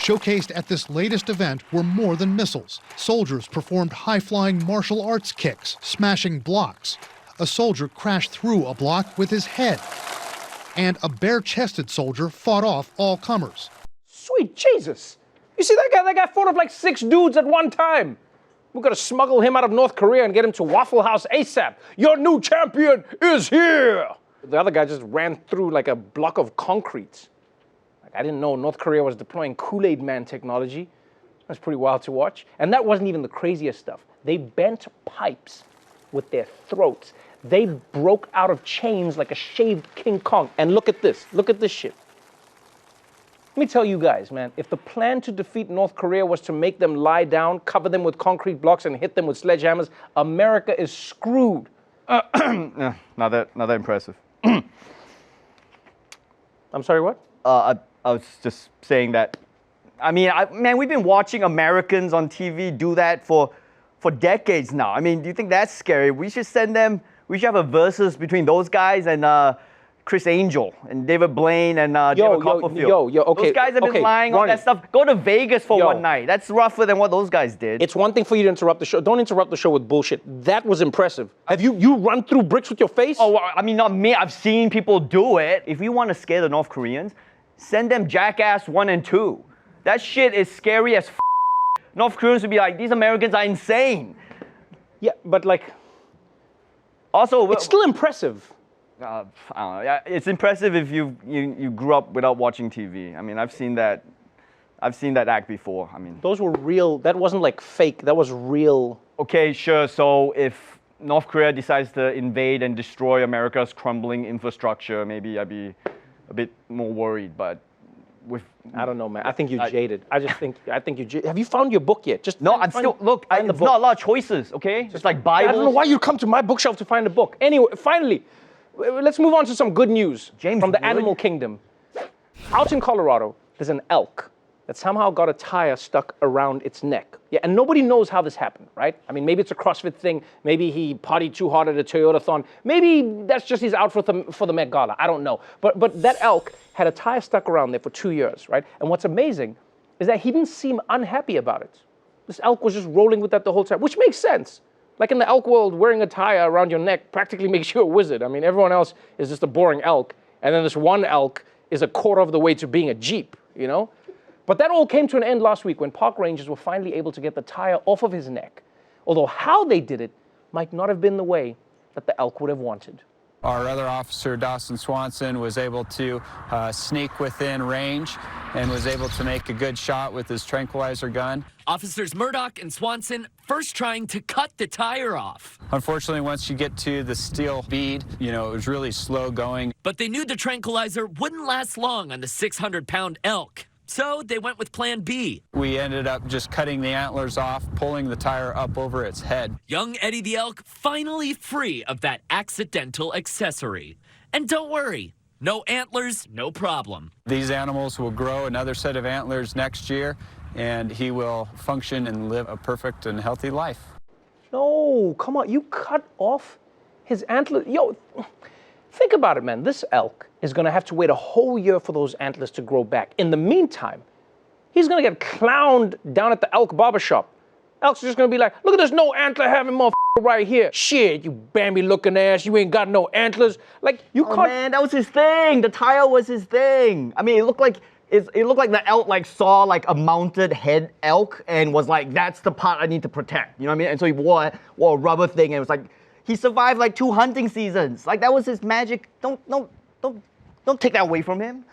Showcased at this latest event were more than missiles. Soldiers performed high-flying martial arts kicks, smashing blocks. A soldier crashed through a block with his head. And a bare-chested soldier fought off all comers. Sweet Jesus! You see that guy? That guy fought off like 6 dudes at one time. We're gonna smuggle him out of North Korea and get him to Waffle House ASAP. Your new champion is here! The other guy just ran through like a block of concrete. I didn't know North Korea was deploying Kool-Aid Man technology. That's pretty wild to watch. And that wasn't even the craziest stuff. They bent pipes with their throats. They broke out of chains like a shaved King Kong. And look at this shit. Let me tell you guys, man, if the plan to defeat North Korea was to make them lie down, cover them with concrete blocks, and hit them with sledgehammers, America is screwed. Not that impressive. I'm sorry, what? I was just saying that, man, we've been watching Americans on TV do that for decades now. I mean, do you think that's scary? We should have a versus between those guys and Chris Angel and David Blaine and David Copperfield. Okay. Those guys have been lying on that stuff. Go to Vegas for one night. That's rougher than what those guys did. It's one thing for you to interrupt the show. Don't interrupt the show with bullshit. That was impressive. Have you run through bricks with your face? Oh, I mean, not me. I've seen people do it. If you want to scare the North Koreans, send them Jackass 1 and 2. That shit is scary as f***. North Koreans would be like, these Americans are insane. Yeah, but like... Also... It's still impressive. I don't know. Yeah, it's impressive if you grew up without watching TV. I mean, I've seen that act before. I mean... Those were real... That wasn't like fake. That was real... Okay, sure. So if North Korea decides to invade and destroy America's crumbling infrastructure, maybe I'd be a bit more worried, but I don't know, man. I think you're jaded. I think you're jaded. Have you found your book yet? No, I'm still, look, it's not a lot of choices, okay? Just like Bibles. I don't know why you'd come to my bookshelf to find a book. Anyway, finally, let's move on to some good news from the animal kingdom. Out in Colorado, there's an elk that somehow got a tire stuck around its neck. Yeah, and nobody knows how this happened, right? I mean, maybe it's a CrossFit thing. Maybe he partied too hard at a Toyota-thon. Maybe that's just his outfit for the Met Gala. I don't know. But that elk had a tire stuck around there for 2 years, right? And what's amazing is that he didn't seem unhappy about it. This elk was just rolling with that the whole time, which makes sense. Like in the elk world, wearing a tire around your neck practically makes you a wizard. I mean, everyone else is just a boring elk. And then this one elk is a quarter of the way to being a Jeep, you know? But that all came to an end last week when park rangers were finally able to get the tire off of his neck. Although how they did it might not have been the way that the elk would have wanted. Our other officer, Dawson Swanson, was able to sneak within range and was able to make a good shot with his tranquilizer gun. Officers Murdoch and Swanson first trying to cut the tire off. Unfortunately, once you get to the steel bead, it was really slow going. But they knew the tranquilizer wouldn't last long on the 600-pound elk. So they went with plan B. We ended up just cutting the antlers off, pulling the tire up over its head. Young Eddie the elk finally free of that accidental accessory. And don't worry, no antlers, no problem. These animals will grow another set of antlers next year, and he will function and live a perfect and healthy life. No, come on, you cut off his antlers. Yo, think about it, man. This elk is going to have to wait a whole year for those antlers to grow back. In the meantime, he's going to get clowned down at the elk barbershop. Elk's just going to be like, look at this no antler having motherfucker right here. Shit, you Bambi-looking ass. You ain't got no antlers. Like, you can't... man, that was his thing. The tire was his thing. I mean, it looked like the elk saw a mounted head elk and was like, that's the part I need to protect. You know what I mean? And so he wore a rubber thing and it was like, he survived 2 hunting seasons. That was his magic. Don't take that away from him.